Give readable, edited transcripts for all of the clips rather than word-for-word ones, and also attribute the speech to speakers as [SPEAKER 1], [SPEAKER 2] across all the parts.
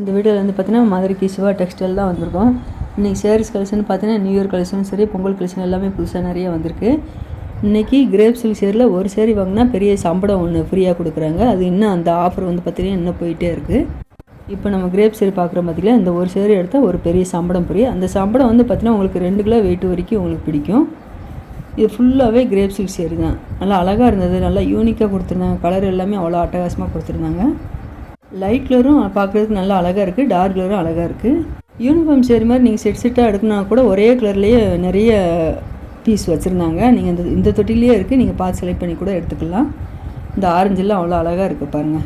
[SPEAKER 1] இந்த வீடியோவில் வந்து பார்த்தீங்கன்னா மதுரைக்கு சிவா டெக்ஸ்டைல் தான் வந்திருக்கோம். இன்றைக்கி சாரீஸ் கலெக்ஷன் பார்த்தீங்கன்னா நியூ இயர் கலெக்ஷனும் சரி, பொங்கல் கலெக்ஷன் எல்லாமே புதுசாக நிறைய வந்திருக்கு. இன்றைக்கி கிரேப் சில்க் சேரில் ஒரு சேரீ வாங்கினா பெரிய சம்பளம் ஒன்று ஃப்ரீயாக கொடுக்குறாங்க. அது இன்னும் அந்த ஆஃபர் வந்து பார்த்தீங்கன்னா இன்னும் போயிட்டே இருக்குது. இப்போ நம்ம கிரேப் சேரீ பார்க்குற பார்த்தீங்கன்னா இந்த ஒரு சேரீ எடுத்தால் ஒரு பெரிய சம்பளம் ஃப்ரீ. அந்த சம்பளம் வந்து பார்த்தீங்கன்னா உங்களுக்கு 2 கிலோ வெயிட் வரைக்கும் உங்களுக்கு பிடிக்கும். இது ஃபுல்லாகவே கிரேப் சில்க் சேரீ தான். நல்லா அழகாக இருந்தது, நல்லா யூனிக்காக கொடுத்துருந்தாங்க. கலர் எல்லாமே அவ்வளோ அட்டகாசமாக கொடுத்துருந்தாங்க. லைட் கலரும் பார்க்குறதுக்கு நல்லா அழகாக இருக்குது, டார்க் கலரும் அழகாக இருக்குது. யூனிஃபார்ம் சேரீ மாதிரி நீங்கள் செட்டாக எடுக்கணும்னா கூட ஒரே கலர்லேயே நிறைய பீஸ் வச்சுருந்தாங்க. நீங்கள் இந்த தொட்டிலேயே இருக்குது, நீங்கள் பார்த்து செலக்ட் பண்ணி கூட எடுத்துக்கலாம். இந்த ஆரஞ்செல்லாம் அவ்வளோ அழகாக இருக்குது பாருங்கள்.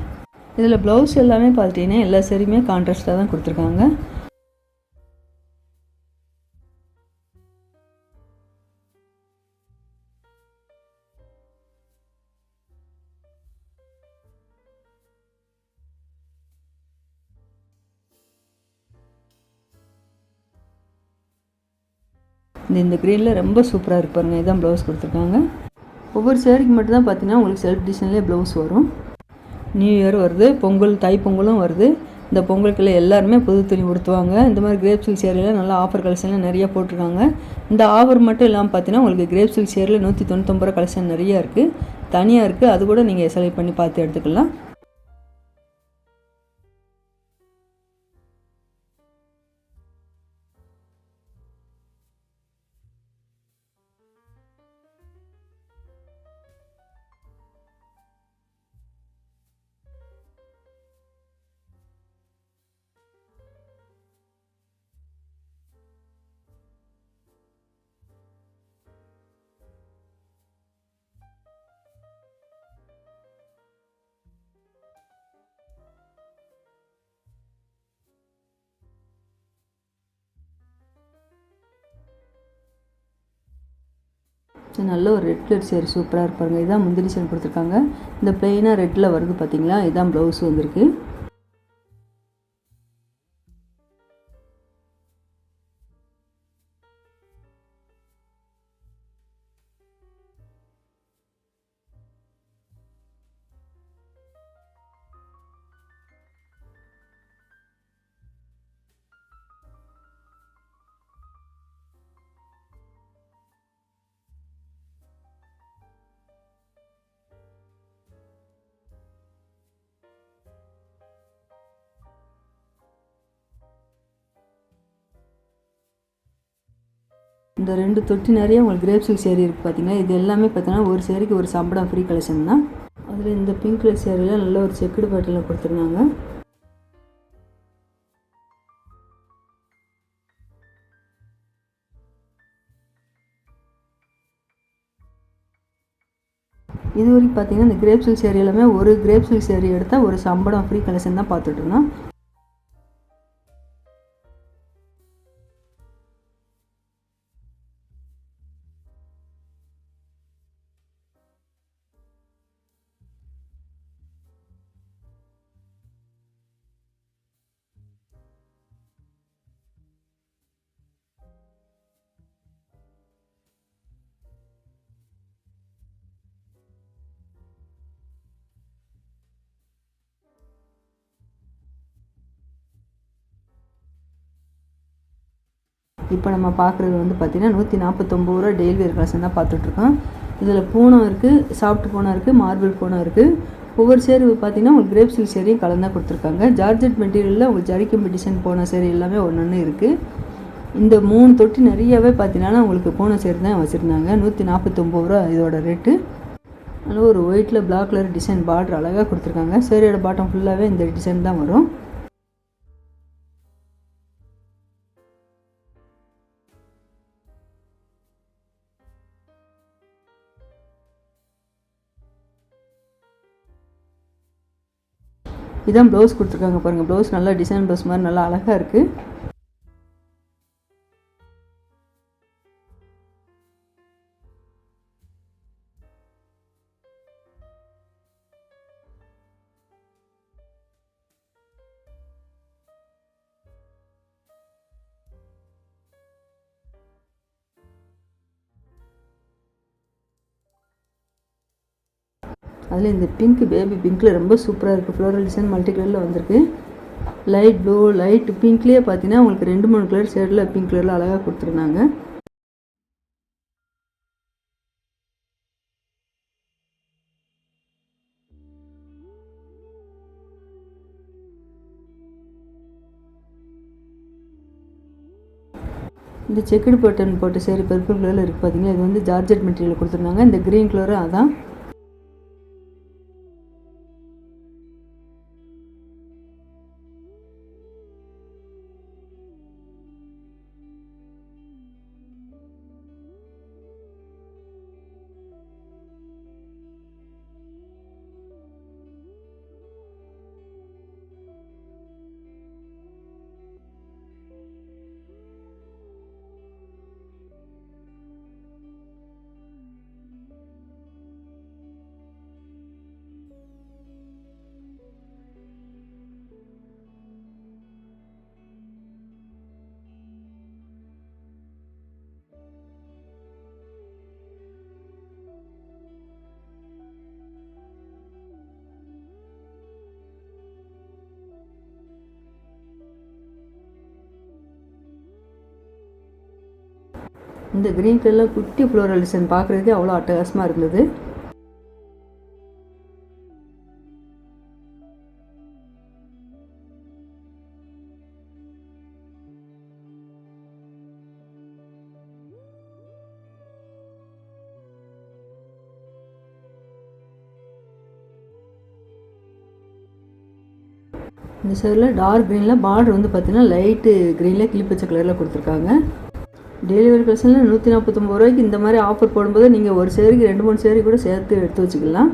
[SPEAKER 1] இதில் ப்ளவுஸ் எல்லாமே பார்த்துட்டிங்கன்னா எல்லா சேரீயுமே கான்ட்ராஸ்ட்டாக தான் கொடுத்துருக்காங்க. இந்த க்ரீனில் ரொம்ப சூப்பராக இருக்கு பாருங்கள். இதுதான் ப்ளவுஸ் கொடுத்துருக்காங்க. ஒவ்வொரு சேரீக்கு மட்டும்தான் பார்த்தீங்கன்னா உங்களுக்கு செல்ஃப் டிசைன்லேயே ப்ளவுஸ் வரும். நியூ இயர் வருது, பொங்கல், தை பொங்கலும் வருது. இந்த பொங்கலுக்குள்ள எல்லாருமே புது துணி உடுத்துவாங்க. இந்த மாதிரி கிரேப் சில்க் சேரீலாம் நல்லா ஆஃபர் கலெக்ஷன்லாம் நிறையா போட்டிருக்காங்க. இந்த ஆஃபர் மட்டும் இல்லாமல் பார்த்தீங்கன்னா உங்களுக்கு கிரேப் சில்க் சேரில் 199 ரூபா கலெக்ஷன் நிறையா இருக்குது, தனியாக இருக்குது. அது கூட நீங்கள் செலக்ட் பண்ணி பார்த்து எடுத்துக்கலாம். நல்ல ஒரு ரெட் கலர் சேரீ சூப்பராக இருப்பாங்க. இதான் முந்திரி டிசைன் கொடுத்துருக்காங்க. இந்த பிளெயினாக ரெட்டில் வருது பார்த்தீங்களா, இதுதான் ப்ளவுஸ் வந்திருக்கு. இந்த 2 தொட்டி நிறைய உங்களுக்கு கிரேப் சில்க் சேரீ இருக்குது பார்த்தீங்கன்னா. இது எல்லாமே பார்த்தீங்கன்னா ஒரு சேரீக்கு ஒரு சம்பளம் ஃப்ரீ கலெக்ஷன் தான். அதில் இந்த பிங்க் கலர் சேரீலாம் நல்ல ஒரு செக்குடு பேட்டர்னில் கொடுத்துருந்தாங்க. இது வரைக்கும் பார்த்தீங்கன்னா இந்த கிரேப் சில்க் சேரீ எல்லாமே ஒரு கிரேப் சில்க் சேரீ எடுத்தால் ஒரு சம்பளம் ஃப்ரீ கலெக்ஷன் தான் பார்த்துட்டு இருந்தோம். இப்போ நம்ம பார்க்குறது வந்து பார்த்திங்கன்னா 149 ரூபா டெய்லி வேர் கலெக்ஷன் தான் பார்த்துட்ருக்கோம். இதில் பூனம் இருக்குது, சாஃப்ட் பூனம் இருக்குது, மார்பிள் பூனம் இருக்குது. ஒவ்வொரு சேரீ பார்த்திங்கன்னா உங்களுக்கு கிரேப் சில்க் சேரீயும் கலந்தாக கொடுத்துருக்காங்க. ஜார்ஜெட் மெட்டீரியலில் உங்களுக்கு ஜரிக்கம்பி டிசைன் போன சேரீ எல்லாமே ஒன்று இருக்குது. இந்த 3 தொட்டி நிறையாவே பார்த்தீங்கன்னா உங்களுக்கு பூனை சேரீ தான் வச்சுருந்தாங்க. 149 ரூபா இதோட ரேட்டு. அதனால் ஒரு ஒயிட்டில் பிளாக் கலர் டிசைன் பார்டர் அழகாக கொடுத்துருக்காங்க. சேரீயோட பாட்டம் ஃபுல்லாகவே இந்த டிசைன் தான் வரும். இதான் ப்ளவுஸ் கொடுத்துருக்காங்க பாருங்கள். ப்ளவுஸ் நல்லா டிசைன் ப்ளவுஸ் மாதிரி நல்லா அழகாக இருக்குது. அதில் இந்த பிங்க் பேபி பிங்க்கில் ரொம்ப சூப்பராக இருக்குது. ஃப்ளோரல் டிசைன் மல்டி கலரில் வந்திருக்கு. லைட் ப்ளூ, லைட் பிங்க்லேயே பார்த்தீங்கன்னா உங்களுக்கு 2-3 கலர் ஷேடில் பிங்க் கலரில் அழகாக கொடுத்துருந்தாங்க. இந்த செக்குடு பட்டன் போட்ட சேரீ பர்பிள் கலரில் இருக்குது பார்த்தீங்கன்னா, இது வந்து ஜார்ஜெட் மெட்டீரியல் கொடுத்துருந்தாங்க. இந்த க்ரீன் கலரும் அதான். இந்த க்ரீன் கலரில் குட்டி ஃப்ளோரல் டிசைன் பார்க்குறதுக்கே அவ்வளோ அட்டகாசமாக இருந்தது. இந்த சேரில் டார்க் க்ரீனில் பார்டர் வந்து பார்த்தீங்கன்னா லைட்டு க்ரீனில் கிளிப்பச்சை கலரில் கொடுத்துருக்காங்க. டெலிவரி கலெக்ஷனில் 149 ரூபாய்க்கு இந்த மாதிரி ஆஃபர் போடும்போது நீங்கள் ஒரு சேரீக்கு 2-3 சேரீ கூட சேர்த்து எடுத்து வச்சுக்கலாம்.